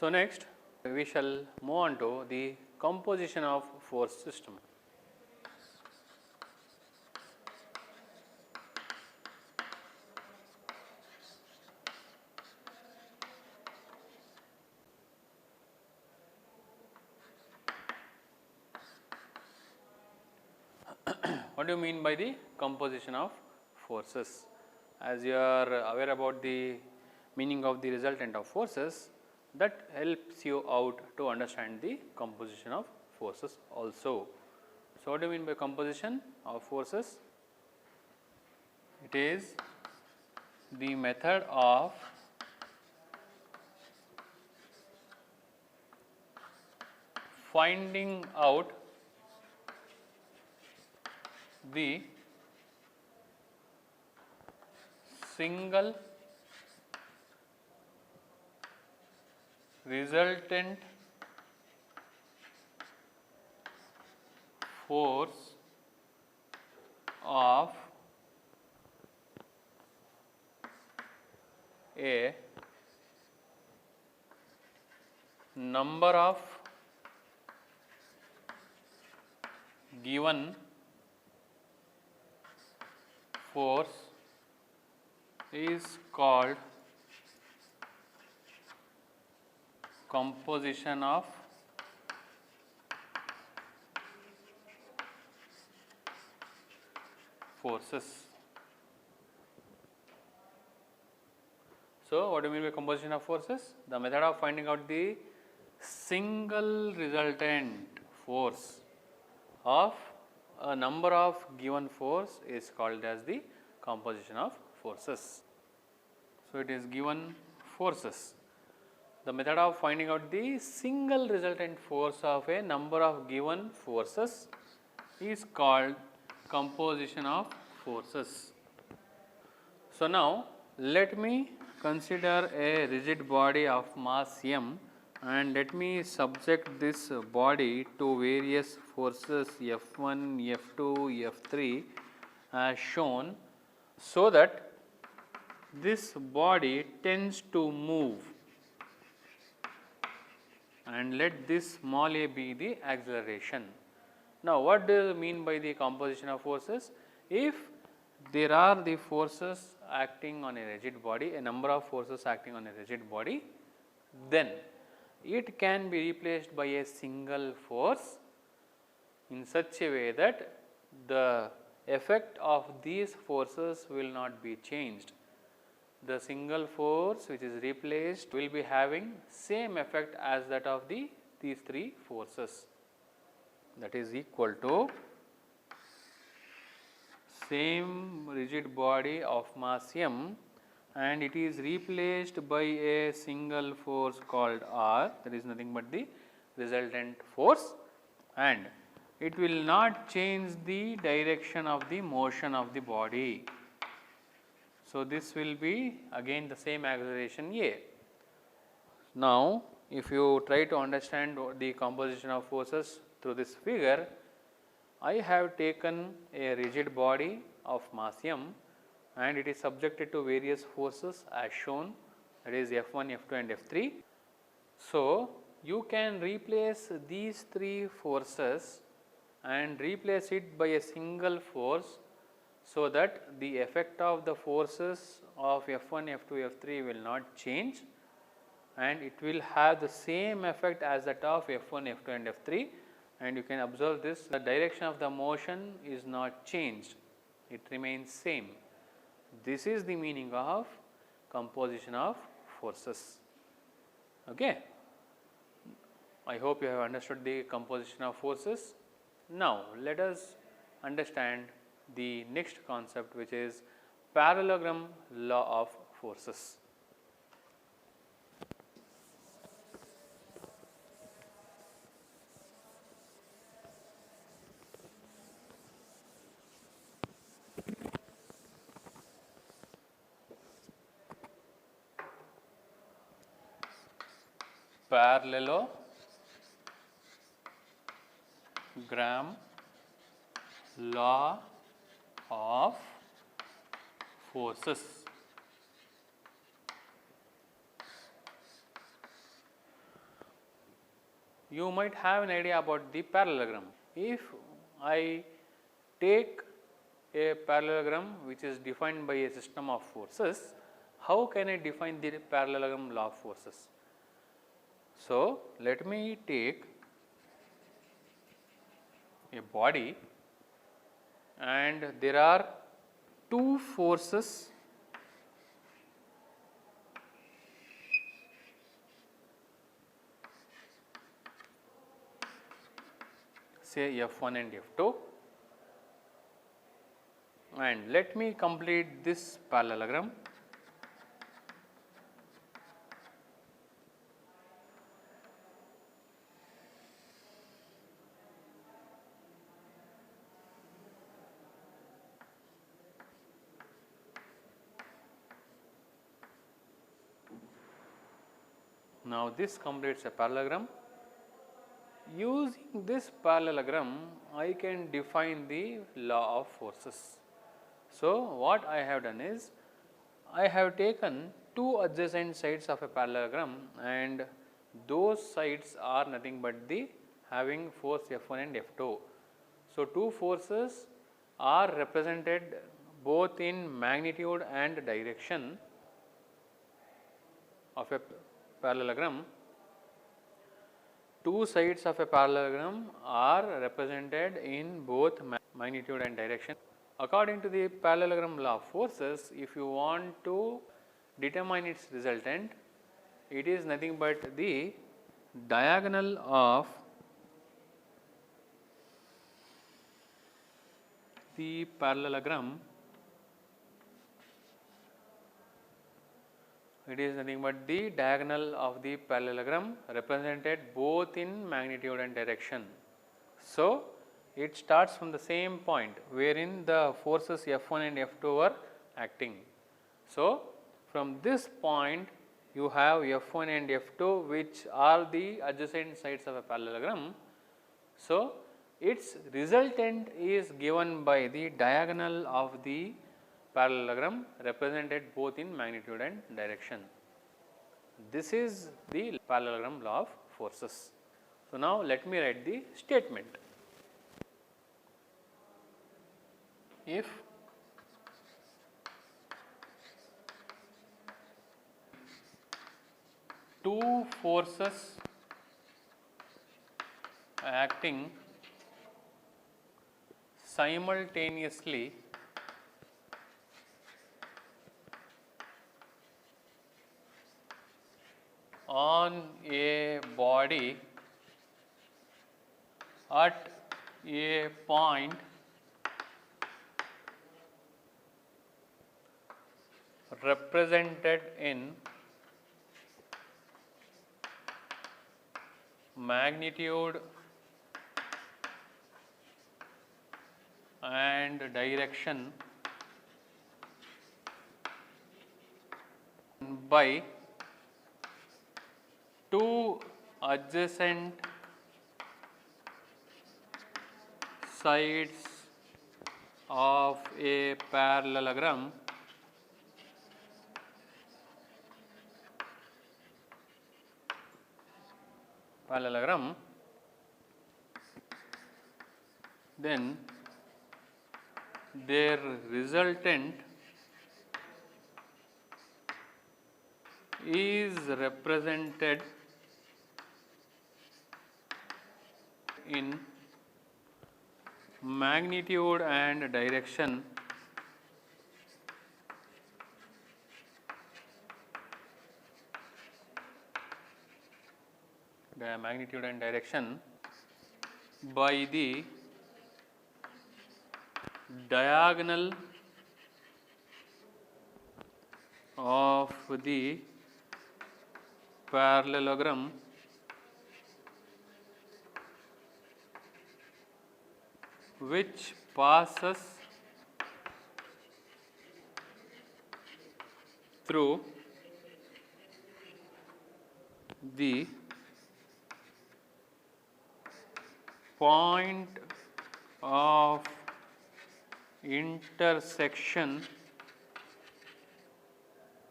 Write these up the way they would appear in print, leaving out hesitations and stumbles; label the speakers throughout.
Speaker 1: So, next we shall move on to the composition of force system. What do you mean by the composition of forces? As you are aware about the meaning of the resultant of forces, that helps you out to understand the composition of forces also. So, what do you mean by composition of forces? It is the method of finding out the single resultant force of a number of given force is called composition of forces. So, what do you mean by composition of forces? The method of finding out the single resultant force of a number of given force is called as the composition of forces. So, it is given forces. The method of finding out the single resultant force of a number of given forces is called composition of forces. So, now let me consider a rigid body of mass m and let me subject this body to various forces F1, F2, F3 as shown, so that this body tends to move, and let this small a be the acceleration. Now, what do you mean by the composition of forces? If there are the forces acting on a rigid body, a number of forces acting on a rigid body, then it can be replaced by a single force in such a way that the effect of these forces will not be changed. The single force which is replaced will be having same effect as that of these three forces, that is equal to same rigid body of mass m, and it is replaced by a single force called R, that is nothing but the resultant force, and it will not change the direction of the motion of the body. So, this will be again the same acceleration A. Now, if you try to understand the composition of forces through this figure, I have taken a rigid body of mass m and it is subjected to various forces as shown, that is F1, F2 and F3. So, you can replace these three forces and replace it by a single force, so that the effect of the forces of F1, F2, F3 will not change, and it will have the same effect as that of F1, F2 and F3, and you can observe this, the direction of the motion is not changed, it remains same. This is the meaning of composition of forces. Okay. I hope you have understood the composition of forces. Now, let us understand the next concept, which is parallelogram law of forces. Parallelogram law of forces. you might have an idea about the parallelogram. If I take a parallelogram which is defined by a system of forces, how can I define the parallelogram law of forces? So, let me take a body and there are two forces say F1 and F2, and let me complete this parallelogram. Now, this completes a parallelogram. Using this parallelogram, I can define the law of forces. So, what I have done is, I have taken two adjacent sides of a parallelogram and those sides are nothing but the having force F1 and F2. So, two forces are represented both in magnitude and direction of a parallelogram. Two sides of a parallelogram are represented in both magnitude and direction. According to the parallelogram law of forces, if you want to determine its resultant, it is nothing but the diagonal of the parallelogram. It is nothing but the diagonal of the parallelogram represented both in magnitude and direction. So, it starts from the same point wherein the forces F1 and F2 are acting. So, from this point you have F1 and F2 which are the adjacent sides of a parallelogram. So, its resultant is given by the diagonal of the parallelogram represented both in magnitude and direction. This is the parallelogram law of forces. So, now let me write the statement. If two forces acting simultaneously on a body at a point represented in magnitude and direction by two adjacent sides of a parallelogram then their resultant is represented in magnitude and direction by the diagonal of the parallelogram which passes through the point of intersection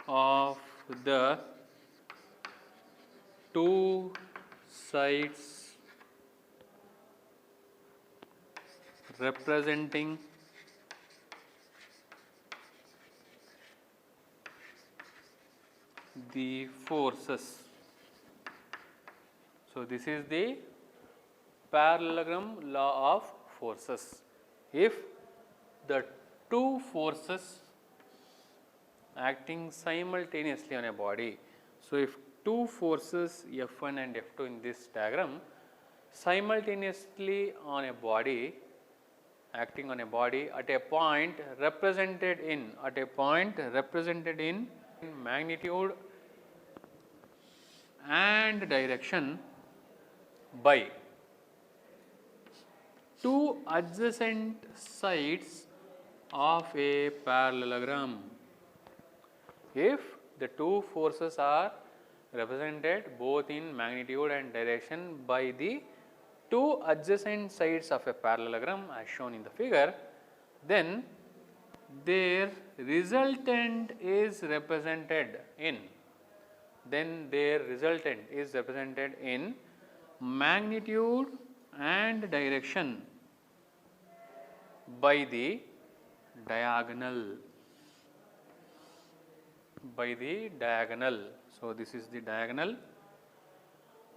Speaker 1: of the two sides representing the forces. So, this is the parallelogram law of forces. If the two forces acting simultaneously on a body, so if two forces F1 and F2 in this diagram simultaneously on a body, acting on a body at a point represented in magnitude and direction by two adjacent sides of a parallelogram. If the two forces are represented both in magnitude and direction by the two adjacent sides of a parallelogram as shown in the figure, then their resultant is represented in magnitude and direction by the diagonal. So, this is the diagonal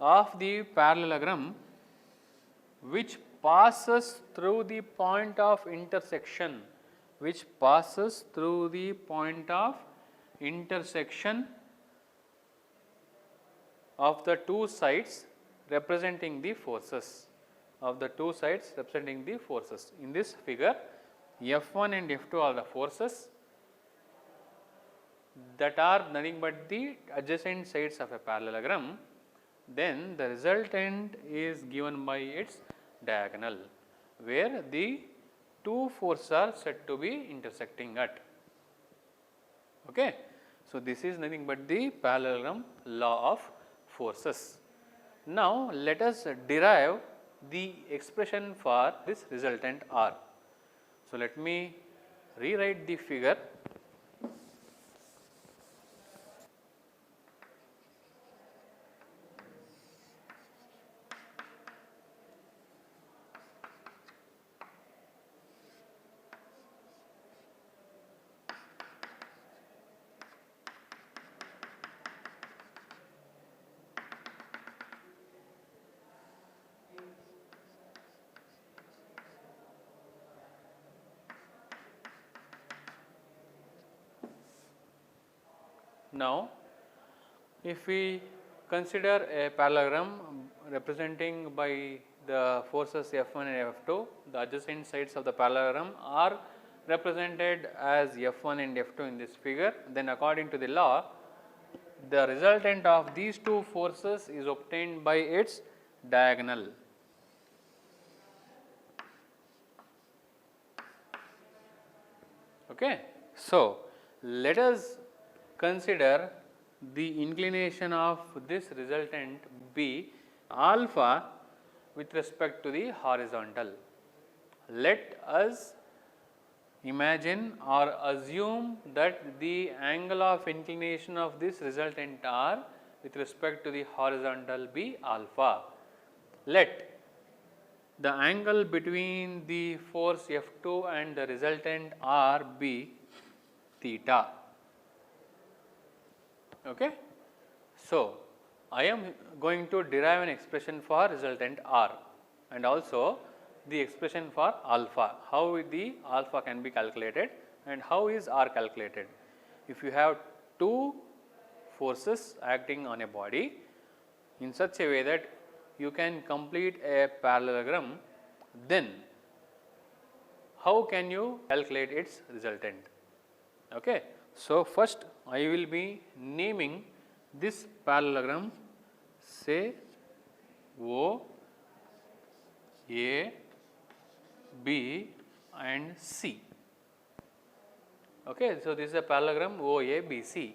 Speaker 1: of the parallelogram which passes through the point of intersection, of the two sides representing the forces. In this figure, F1 and F2 are the forces that are nothing but the adjacent sides of a parallelogram. Then the resultant is given by its diagonal, where the two forces are said to be intersecting at. Okay. So, this is nothing but the parallelogram law of forces. Now, let us derive the expression for this resultant R. So, let me rewrite the figure. Now, if we consider a parallelogram representing by the forces F1 and F2, the adjacent sides of the parallelogram are represented as F1 and F2 in this figure, then according to the law, the resultant of these two forces is obtained by its diagonal. Okay. So, let us consider the inclination of this resultant be alpha with respect to the horizontal. Let us imagine or assume that the angle of inclination of this resultant R with respect to the horizontal be alpha. Let the angle between the force F2 and the resultant R be theta. Okay. So, I am going to derive an expression for resultant R and also the expression for alpha, how the alpha can be calculated and how is R calculated. If you have two forces acting on a body in such a way that you can complete a parallelogram, then how can you calculate its resultant? Okay. So, first I will be naming this parallelogram, say O, A, B and C. Okay. So, this is a parallelogram OABC.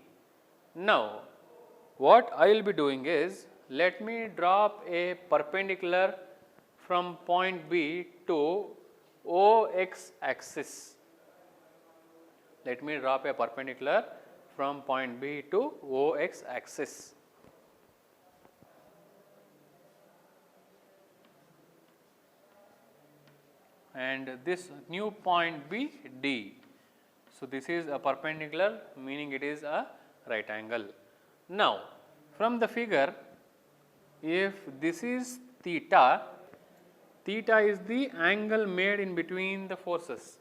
Speaker 1: Now, what I will be doing is, let me drop a perpendicular from point B to OX axis. Let me drop a perpendicular from point B to OX axis. and this new point be D. So, this is a perpendicular, meaning it is a right angle. Now, from the figure, if this is theta, theta is the angle made in between the forces.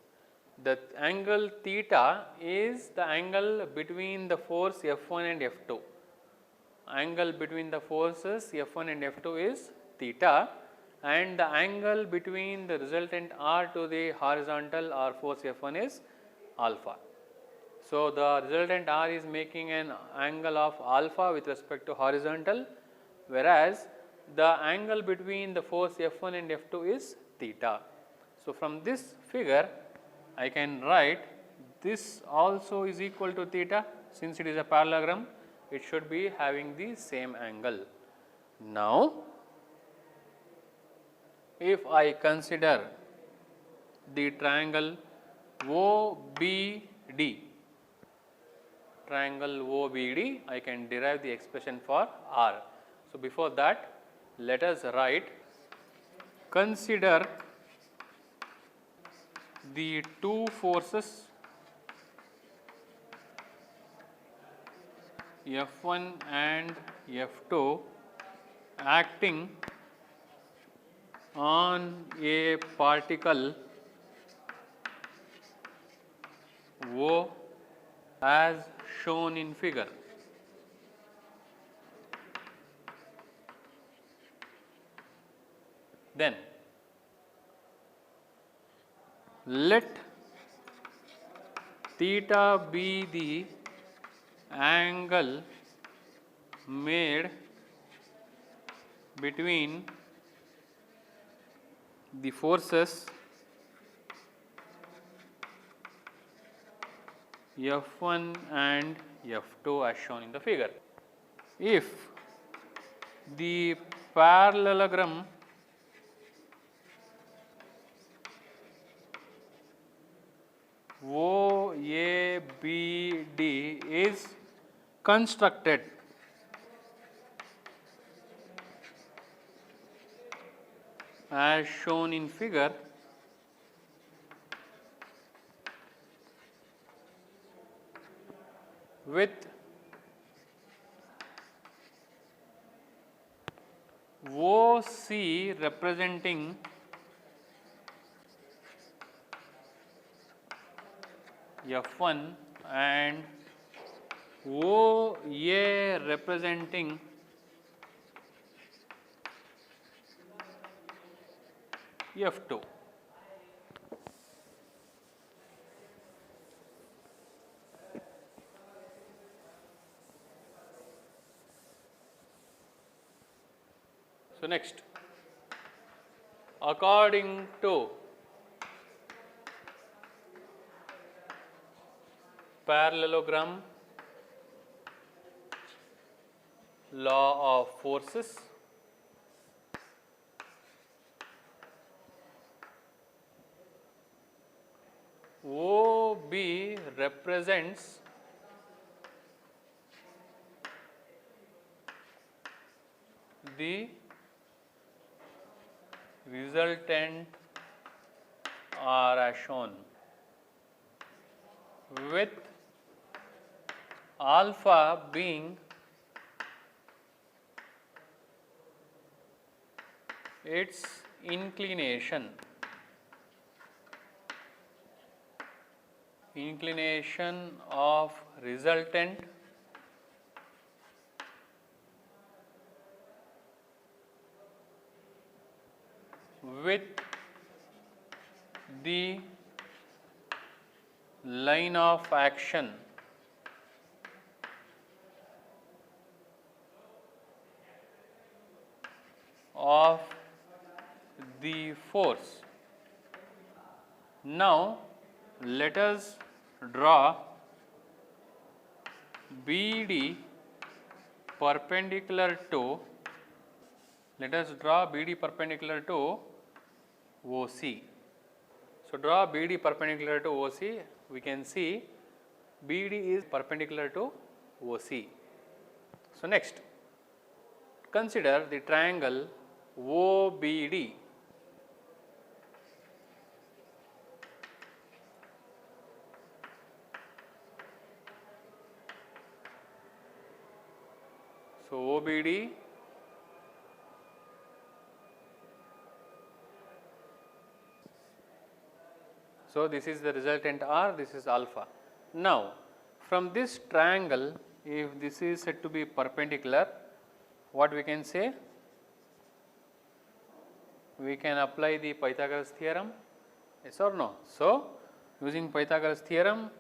Speaker 1: The angle theta is the angle between the force F1 and F2. Angle between the forces F1 and F2 is theta, and the angle between the resultant R to the horizontal or force F1 is alpha. So, the resultant R is making an angle of alpha with respect to horizontal, whereas the angle between the force F1 and F2 is theta. So, from this figure I can write this also is equal to theta. Since it is a parallelogram, it should be having the same angle. Now, if I consider the triangle OBD, I can derive the expression for R. So, before that, let us write, consider the two forces F1 and F2 acting on a particle O as shown in figure. Then let theta be the angle made between the forces F1 and F2 as shown in the figure. If the parallelogram OABD is constructed as shown in figure, with OC representing F1 and OA representing F2. So, next, according to parallelogram law of forces, OB represents the resultant are as shown, with alpha being its inclination of resultant with the line of action of the force. Now, let us draw BD perpendicular to OC. So, draw BD perpendicular to OC. We can see BD is perpendicular to OC. So, next, consider the triangle OBD. So, OBD so this is the resultant R, this is alpha. Now, from this triangle, if this is said to be perpendicular, what we can say? We can apply the Pythagoras theorem, yes or no? So, using Pythagoras theorem,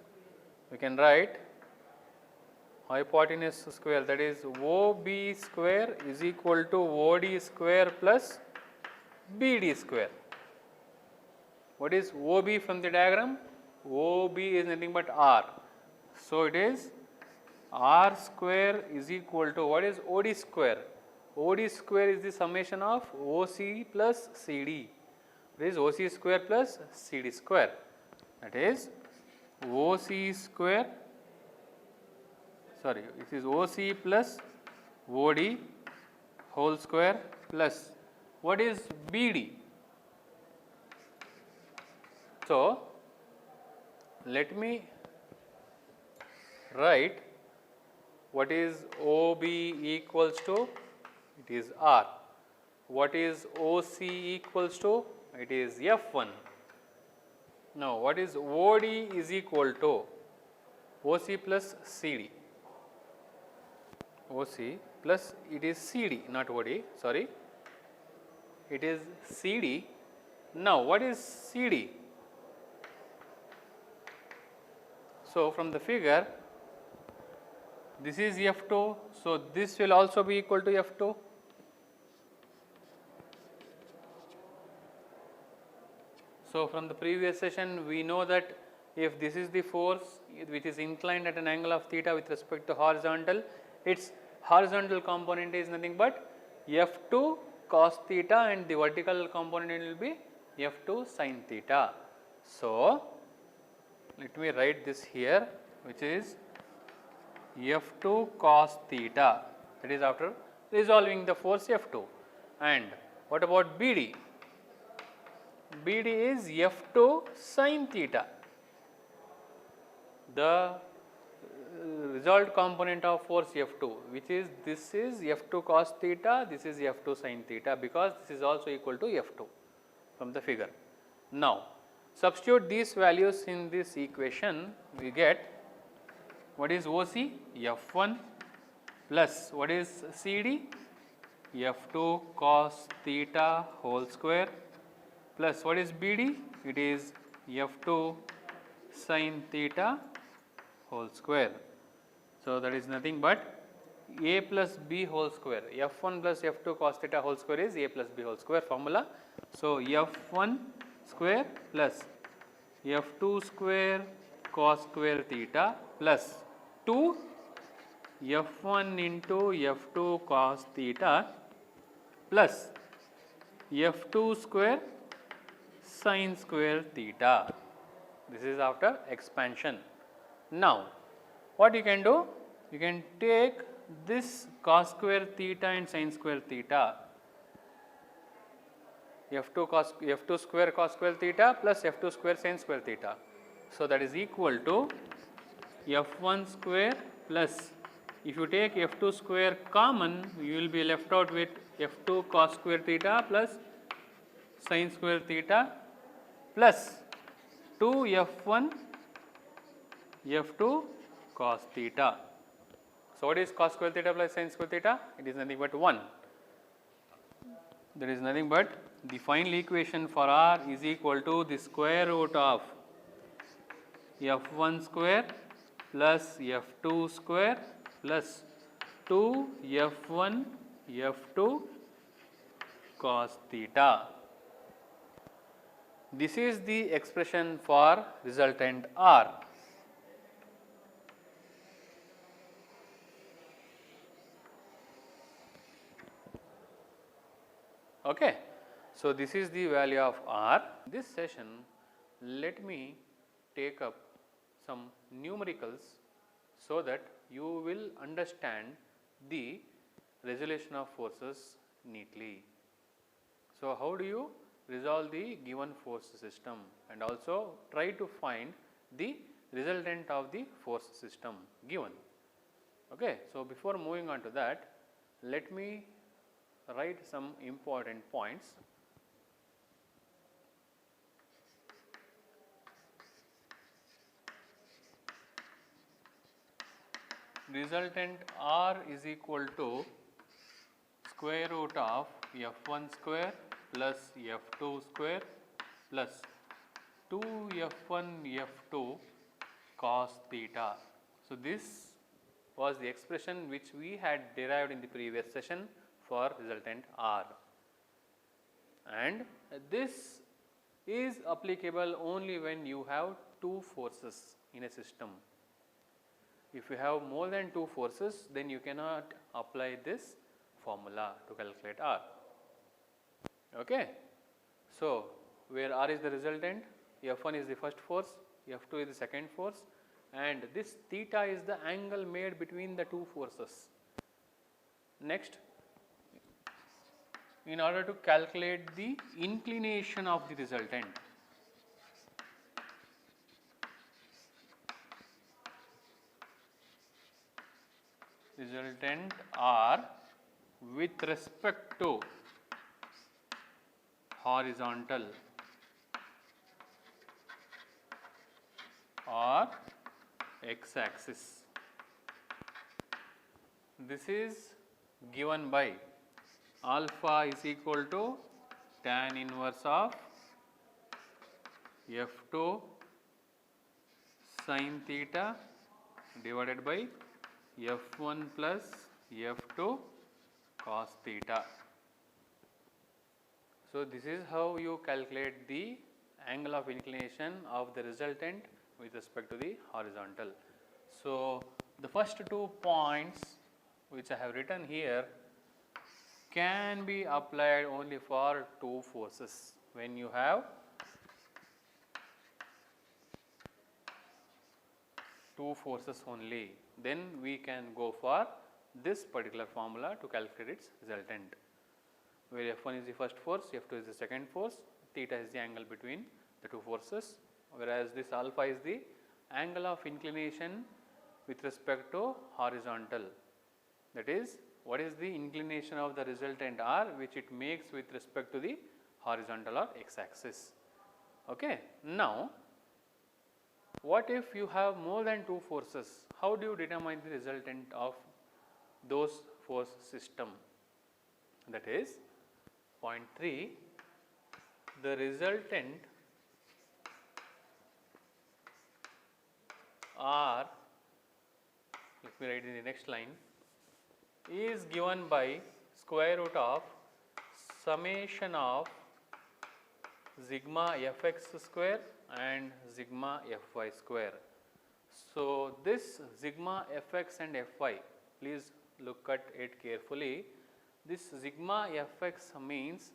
Speaker 1: we can write hypotenuse square, that is OB square is equal to OD square plus BD square. What is OB from the diagram? OB is nothing but R. So, it is R square is equal to, what is OD square? OD square is the summation of OC plus CD. It is OC square plus CD square. That is OC square, sorry, it is OC plus OD whole square plus, what is BD? So, let me write what is OB equals to, it is R. What is OC equals to, it is F1. Now, what is OD is equal to OC plus CD. OC plus, it is CD, not OD, sorry, it is CD. Now, what is CD? So, from the figure, this is F2, so this will also be equal to F2. So, from the previous session, we know that if this is the force which is inclined at an angle of theta with respect to horizontal, its horizontal component is nothing but F2 cos theta and the vertical component will be F2 sin theta. So, let me write this here, which is F2 cos theta, that is after resolving the force F2. And what about BD? BD is F2 sin theta. The resolved component of force F2, which is, this is F2 cos theta, this is F2 sin theta, because this is also equal to F2 from the figure. Now, substitute these values in this equation, we get what is OC? F1 plus what is CD? F2 cos theta whole square plus what is BD? It is F2 sin theta whole square. So, that is nothing but A plus B whole square. F1 plus F2 cos theta whole square is A plus B whole square formula. So, F1 square plus F2 square cos square theta plus 2 F1 into F2 cos theta plus F2 square sin square theta. This is after expansion. Now, what you can do? You can take this cos square theta and sin square theta, F2 square cos square theta plus F2 square sin square theta. So, that is equal to F1 square plus, if you take F2 square common, you will be left out with F2 cos square theta plus sin square theta plus 2 F1 F2 cos theta. So, what is cos square theta plus sin square theta? It is nothing but 1. There is nothing but the final equation for R is equal to the square root of F1 square plus F2 square plus 2 F1 F2 cos theta. This is the expression for resultant R. Okay. So, this is the value of R. This session, let me take up some numericals so that you will understand the resolution of forces neatly. So, how do you resolve the given force system and also try to find the resultant of the force system given. Okay. So, before moving on to that, let me write some important points. Resultant R is equal to square root of f1 square plus f2 square plus 2f1 f2 cos theta. So, this was the expression which we had derived in the previous session for resultant R, and this is applicable only when you have two forces in a system. If you have more than two forces, then you cannot apply this formula to calculate R. Okay. So, where R is the resultant, F1 is the first force, F2 is the second force, and this theta is the angle made between the two forces. Next, in order to calculate the inclination of the resultant, R with respect to horizontal or x axis. This is given by alpha is equal to tan inverse of f2 sin theta divided by f1 plus f2 cos theta. So, this is how you calculate the angle of inclination of the resultant with respect to the horizontal. So, the first 2 points which I have written here can be applied only for two forces. When you have two forces only, then we can go for this particular formula to calculate its resultant, where F1 is the first force, F2 is the second force, theta is the angle between the two forces, whereas this alpha is the angle of inclination with respect to horizontal. That is, what is the inclination of the resultant R which it makes with respect to the horizontal or x axis. Okay. Now, what if you have more than two forces? How do you determine the resultant of those force system? That is, point 3, the resultant R, let me write in the next line, is given by square root of summation of sigma fx square and sigma fy square. So, this sigma fx and fy, please look at it carefully. This sigma fx means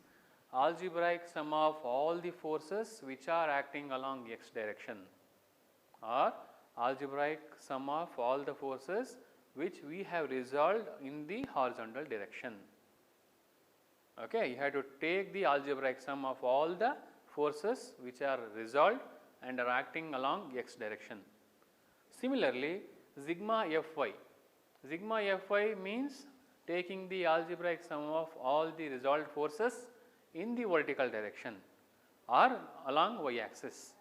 Speaker 1: algebraic sum of all the forces which are acting along x direction, or algebraic sum of all the forces which we have resolved in the horizontal direction. Okay, you have to take the algebraic sum of all the forces which are resolved and are acting along x direction. Similarly, sigma fy means taking the algebraic sum of all the resolved forces in the vertical direction or along y axis.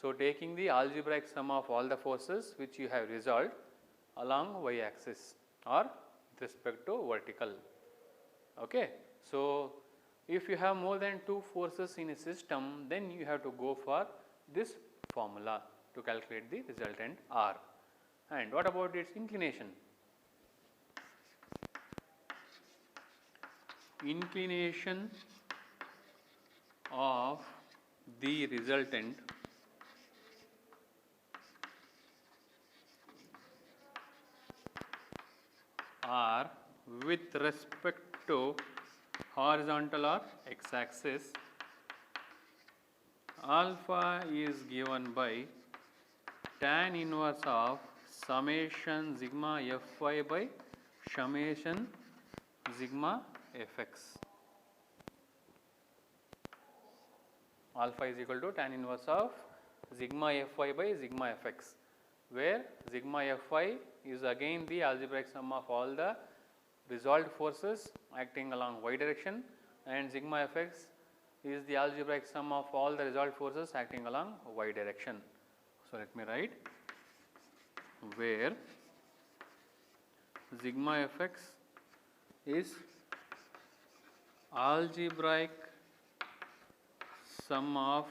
Speaker 1: So, taking the algebraic sum of all the forces which you have resolved along y axis or with respect to vertical. Okay. So, if you have more than two forces in a system, then you have to go for this formula to calculate the resultant R. And what about its inclination? Inclination of the resultant R with respect to horizontal or x axis, alpha is given by tan inverse of summation sigma fy by summation sigma fx. Alpha is equal to tan inverse of sigma fy by sigma fx, where sigma fy is again the algebraic sum of all the resolved forces acting along y direction, and sigma fx is the algebraic sum of all the resolved forces acting along y direction. So, let me write where sigma fx is algebraic sum of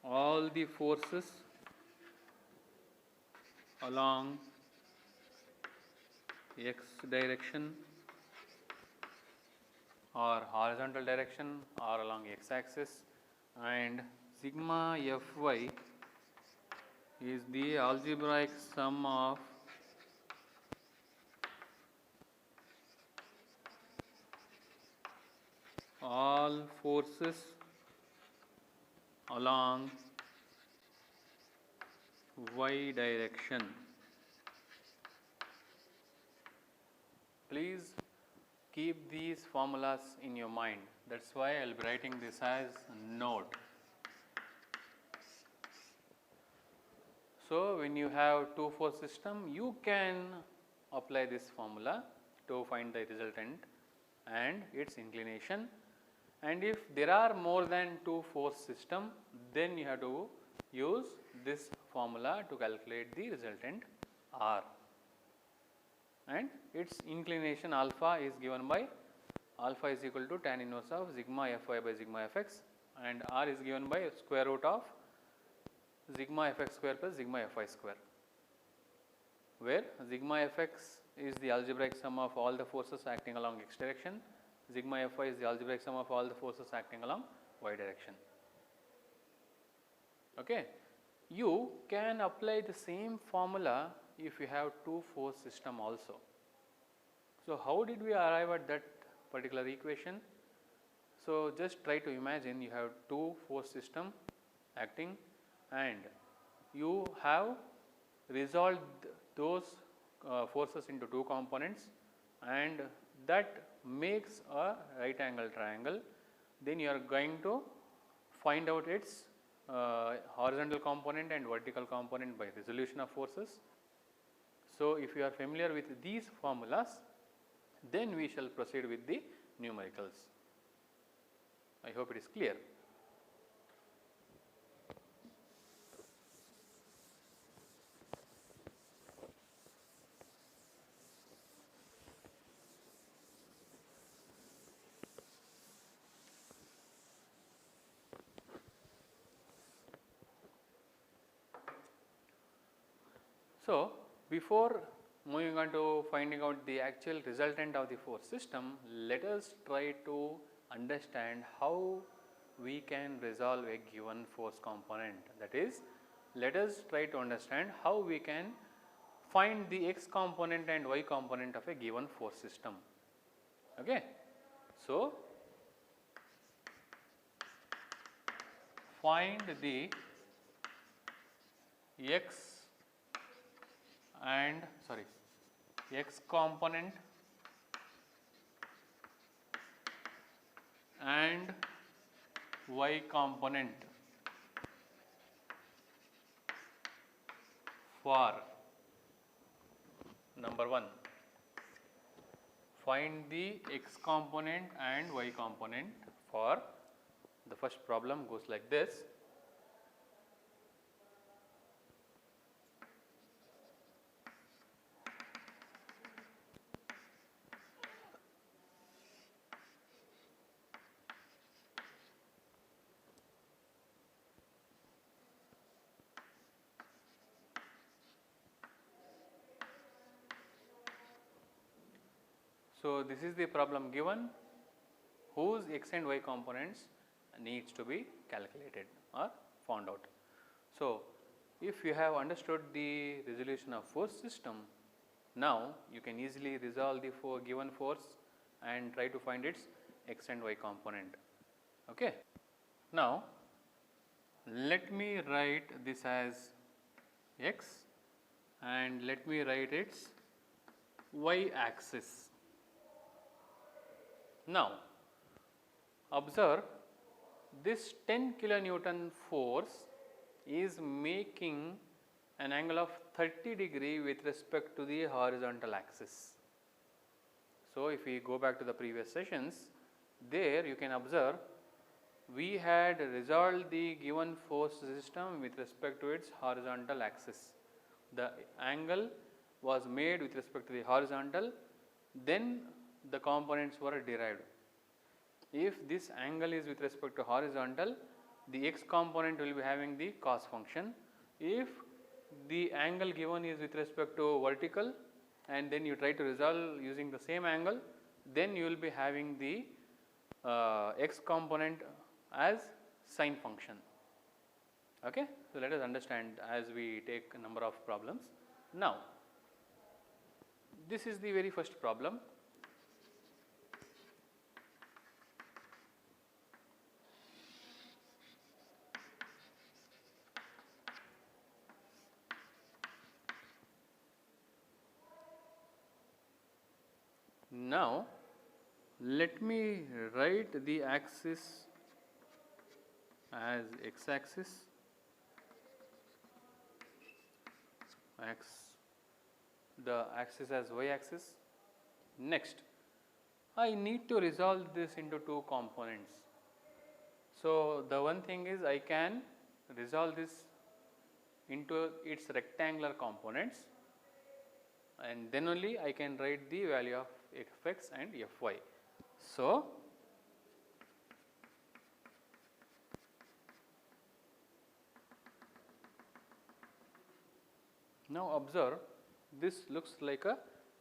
Speaker 1: all the forces along x direction or horizontal direction or along x axis, and sigma fy is the algebraic sum of all forces along y direction. Please keep these formulas in your mind. That is why I will be writing this as note. So, when you have two force system, you can apply this formula to find the resultant and its inclination, and if there are more than two force system, then you have to use this formula to calculate the resultant R, and its inclination alpha is given by alpha is equal to tan inverse of sigma fy by sigma fx, and R is given by square root of sigma fx square plus sigma fy square, where sigma fx is the algebraic sum of all the forces acting along x direction, sigma fy is the algebraic sum of all the forces acting along y direction. Okay. You can apply the same formula if you have two force system also. So, how did we arrive at that particular equation? So, just try to imagine you have two force system acting and you have resolved those forces into two components, and that makes a right angle triangle. Then you are going to find out its horizontal component and vertical component by resolution of forces. So, if you are familiar with these formulas, then we shall proceed with the numericals. I hope it is clear. So, before moving on to finding out the actual resultant of the force system, let us try to understand how we can resolve a given force component. That is, let us try to understand how we can find the x component and y component of a given force system. Okay. So, find the x component and y component for number 1. Find the x component and y component for the first problem goes like this. So, this is the problem given whose x and y components needs to be calculated or found out. So, if you have understood the resolution of force system, now you can easily resolve the given force and try to find its x and y component. Okay. Now, let me write this as x and let me write its y axis. Now, observe this 10 kilonewton force is making an angle of 30 degree with respect to the horizontal axis. So, if we go back to the previous sessions, there you can observe we had resolved the given force system with respect to its horizontal axis. The angle was made with respect to the horizontal, then the components were derived. If this angle is with respect to horizontal, the x component will be having the cos function. If the angle given is with respect to vertical and then you try to resolve using the same angle, then you will be having the x component as sine function. Okay? So, let us understand as we take a number of problems. Now, this is the very first problem. Now, let me write the axis as x axis, the axis as y axis. Next, I need to resolve this into two components. So, the one thing is I can resolve this into its rectangular components, and then only I can write the value of fx and fy. So, now observe, this looks like a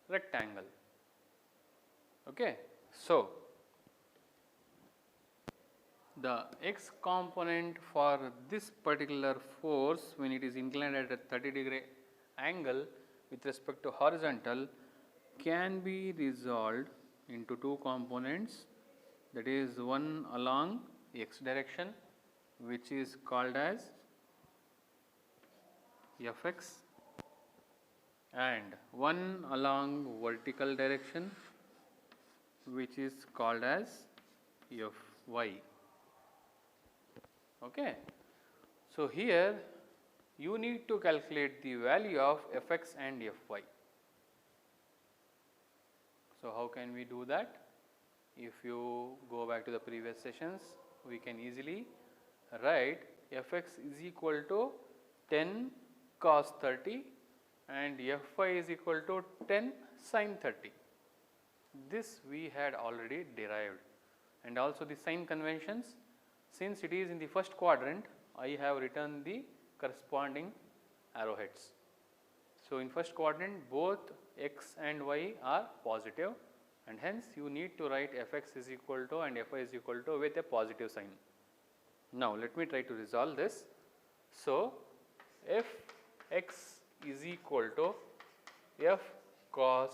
Speaker 1: rectangle. Okay. So, the x component for this particular force when it is inclined at a 30 degree angle with respect to horizontal can be resolved into two components, that is one along x direction which is called as fx and one along vertical direction which is called as fy. Okay. So, here you need to calculate the value of fx and fy. So, how can we do that? If you go back to the previous sessions, we can easily write fx is equal to 10 cos 30 and fy is equal to 10 sin 30. This we had already derived, and also the sign conventions. Since it is in the first quadrant, I have written the corresponding arrowheads. So, in first quadrant both x and y are positive, and hence you need to write fx is equal to and fy is equal to with a positive sign. Now, let me try to resolve this. So, fx is equal to f cos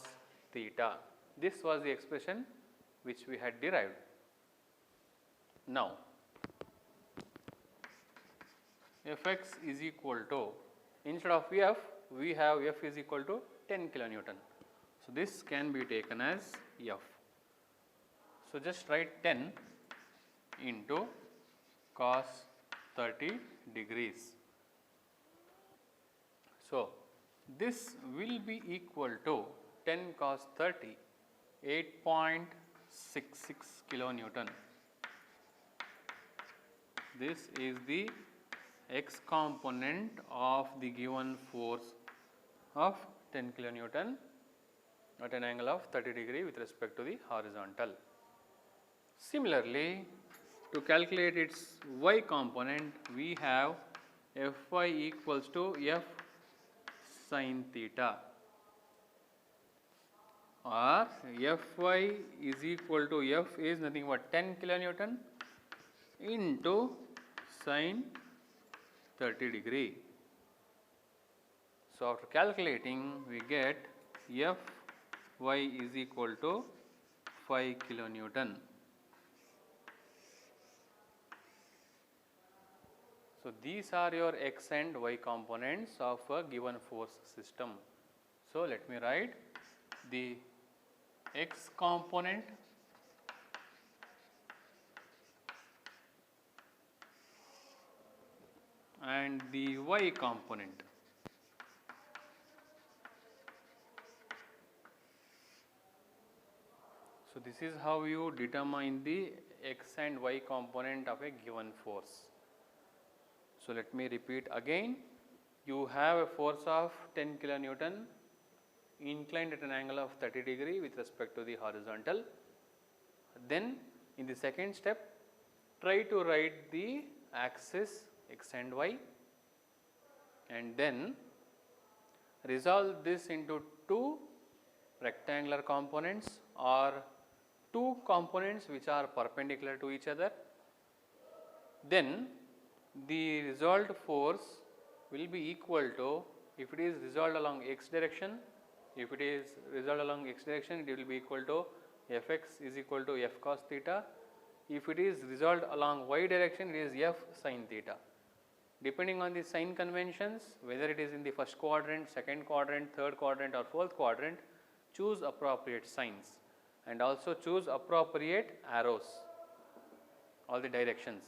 Speaker 1: theta. This was the expression which we had derived. Now, fx is equal to, instead of f we have f is equal to 10 kilonewton. So, this can be taken as f. So, just write 10 into cos 30 degrees. So, this will be equal to 10 cos 30, 8.66 kilonewton. This is the x component of the given force of 10 kilonewton at an angle of 30 degree with respect to the horizontal. Similarly, to calculate its y component, we have fy equals to f sin theta, or fy is equal to f is nothing but 10 kilonewton into sin 30 degree. So, after calculating we get fy is equal to 5 kilonewton. So, these are your x and y components of a given force system. So, let me write the x component and the y component. So, this is how you determine the x and y component of a given force. So, let me repeat again. You have a force of 10 kilonewton inclined at an angle of 30 degree with respect to the horizontal. Then in the second step, try to write the axis x and y, and then resolve this into two rectangular components or two components which are perpendicular to each other. Then the resolved force will be equal to, if it is resolved along x direction, if it is resolved along x direction, it will be equal to Fx is equal to F cos theta. If it is resolved along y direction, it is F sin theta. Depending on the sign conventions, whether it is in the first quadrant, second quadrant, third quadrant or fourth quadrant, choose appropriate signs and also choose appropriate arrows, all the directions.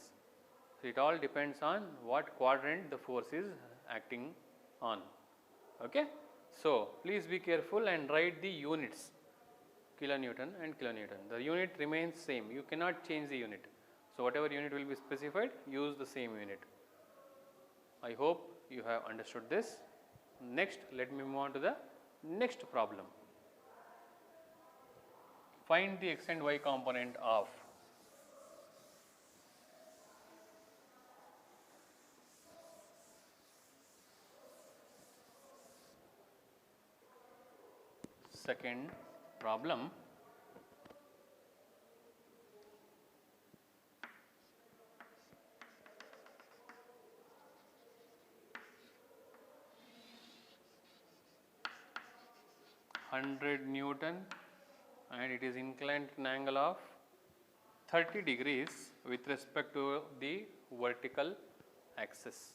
Speaker 1: So, it all depends on what quadrant the force is acting on. Okay? So, please be careful and write the units, kilonewton and kilonewton. The unit remains same, you cannot change the unit. So, whatever unit will be specified, use the same unit. I hope you have understood this. Next, let me move on to the next problem. Find the x and y component of second problem. Newton and it is inclined at an angle of 30 degrees with respect to the vertical axis.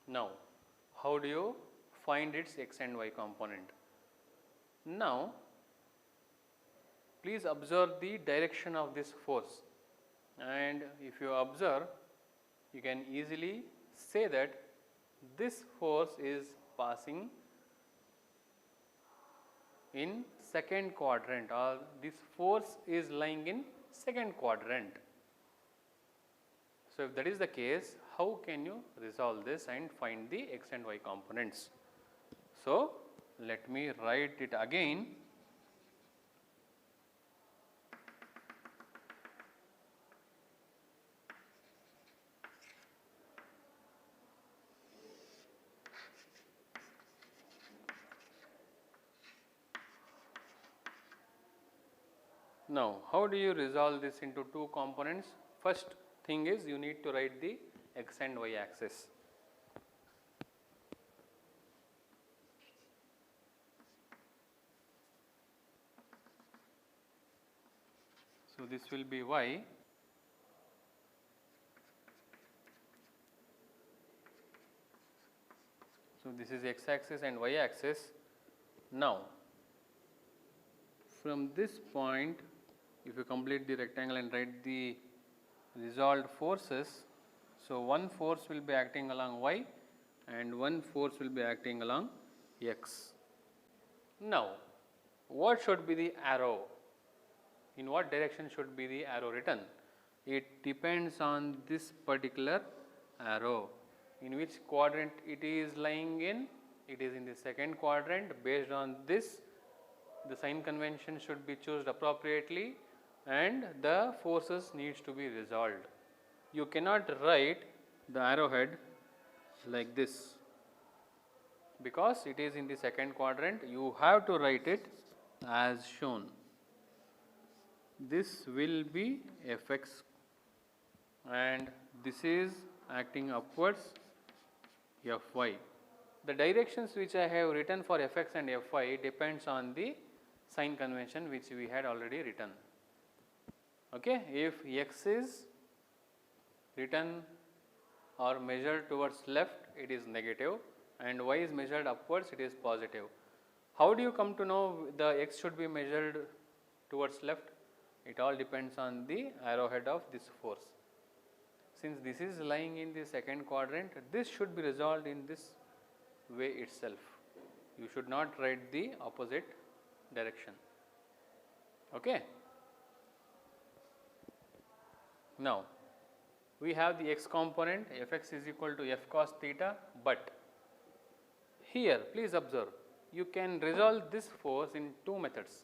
Speaker 1: Now, how do you find its x and y component? Now, please observe the direction of this force, and if you observe, you can easily say that this force is passing in second quadrant, or this force is lying in second quadrant. So, if that is the case, how can you resolve this and find the x and y components? So, let me write it again. Now, how do you resolve this into two components? First thing is, you need to write the x and y axis. So, this will be y. So, this is x axis and y axis. Now, from this point, if you complete the rectangle and write the resolved forces, so one force will be acting along y and one force will be acting along x. Now, what should be the arrow? In what direction should be the arrow written? It depends on this particular arrow. In which quadrant it is lying in? It is in the second quadrant. Based on this, the sign convention should be chosen appropriately and the forces needs to be resolved. You cannot write the arrowhead like this because it is in the second quadrant. You have to write it as shown. This will be Fx and this is acting upwards, Fy. The directions which I have written for Fx and Fy depends on the sign convention which we had already written. Okay, if x is written or measured towards left, it is negative, and y is measured upwards, it is positive. How do you come to know the x should be measured towards left? It all depends on the arrowhead of this force. Since this is lying in the second quadrant, this should be resolved in this way itself. You should not write the opposite direction. Okay. Now, we have the x component Fx is equal to f cos theta, but here please observe, you can resolve this force in two methods.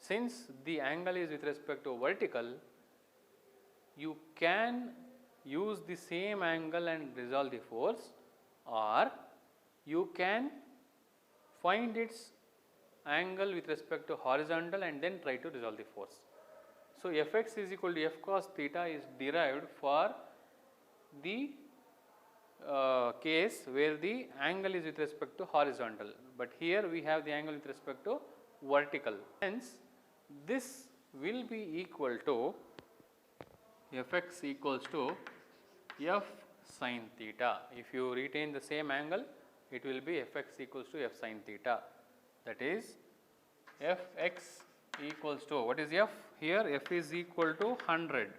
Speaker 1: Since the angle is with respect to vertical, you can use the same angle and resolve the force, or you can find its angle with respect to horizontal and then try to resolve the force. So, Fx is equal to f cos theta is derived for the case where the angle is with respect to horizontal, but here we have the angle with respect to vertical. Hence, this will be equal to Fx equals to f sin theta. If you retain the same angle, it will be Fx equals to f sin theta. That is, Fx equals to, what is f? Here f is equal to 100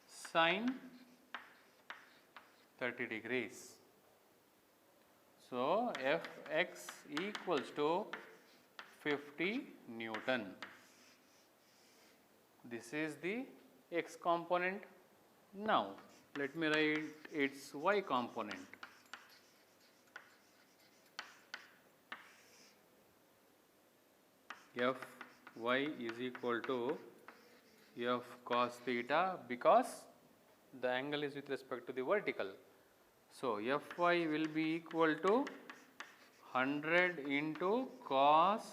Speaker 1: sin 30 degrees. So, Fx equals to 50 Newton. This is the x component. Now, let me write its y component. Fy is equal to f cos theta, because the angle is with respect to the vertical. So, Fy will be equal to 100 into cos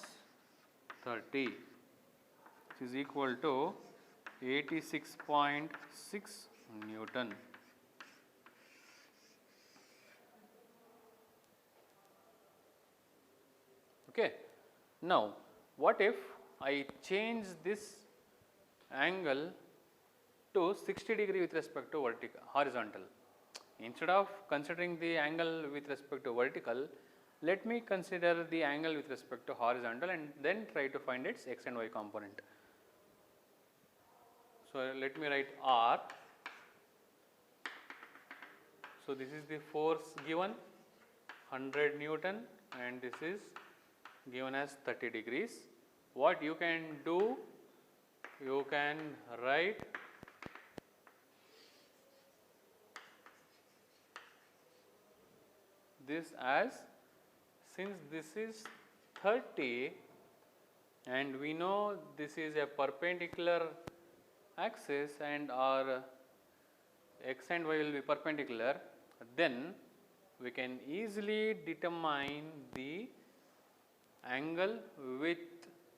Speaker 1: 30, which is equal to 86.6 Newton. Okay. Now, what if I change this angle to 60 degree with respect to horizontal? Instead of considering the angle with respect to vertical, let me consider the angle with respect to horizontal and then try to find its x and y component. So, let me write R. So, this is the force given 100 Newton and this is given as 30 degrees. What you can do, you can write this as, since this is 30 and we know this is a perpendicular axis and our x and y will be perpendicular, then we can easily determine the angle with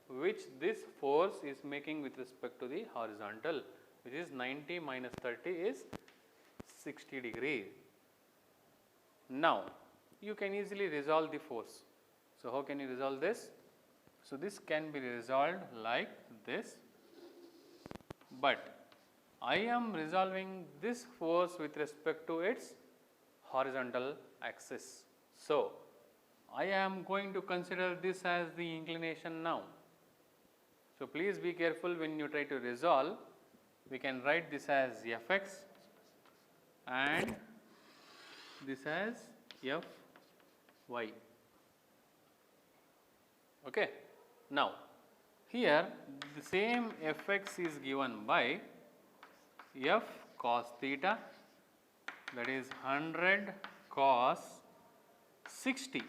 Speaker 1: which this force is making with respect to the horizontal, which is 90 minus 30 is 60 degree. Now, you can easily resolve the force. So, how can you resolve this? So, this can be resolved like this, but I am resolving this force with respect to its horizontal axis. So, I am going to consider this as the inclination now. So, please be careful when you try to resolve. We can write this as Fx and this as Fy. Okay. Now, here the same Fx is given by f cos theta, that is 100 cos 60,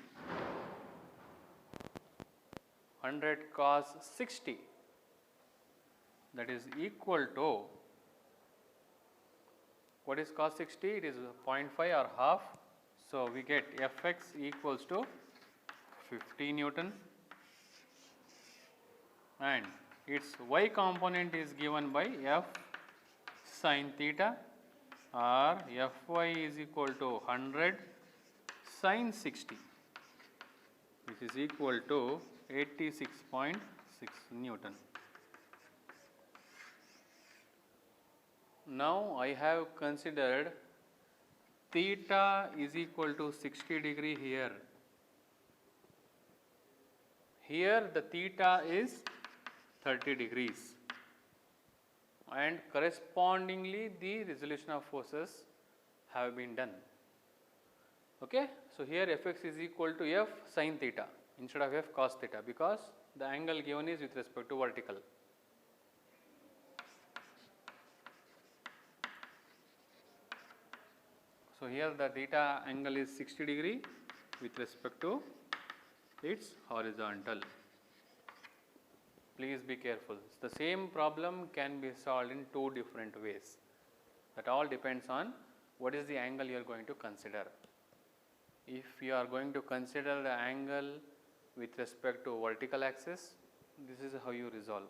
Speaker 1: 100 cos 60, that is equal to, what is cos 60? It is 0.5 or half. So, we get Fx equals to 50 Newton and its y component is given by f sin theta, or Fy is equal to 100 sin 60, which is equal to 86.6 Newton. Now, I have considered theta is equal to 60 degree here. Here the theta is 30 degrees and correspondingly the resolution of forces have been done. Okay. So, here Fx is equal to f sin theta. instead of f cos theta, because the angle given is with respect to vertical. So, here the theta angle is 60 degree with respect to its horizontal. Please be careful. The same problem can be solved in two different ways. That all depends on what is the angle you are going to consider. If you are going to consider the angle with respect to vertical axis, this is how you resolve.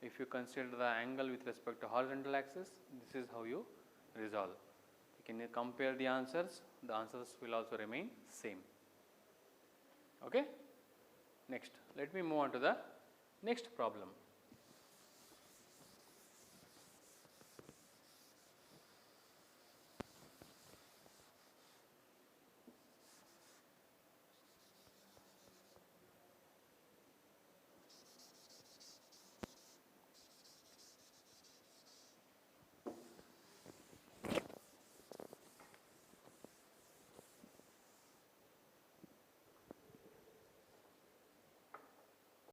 Speaker 1: If you consider the angle with respect to horizontal axis, this is how you resolve. You can compare the answers will also remain same. Okay. Next, let me move on to the next problem.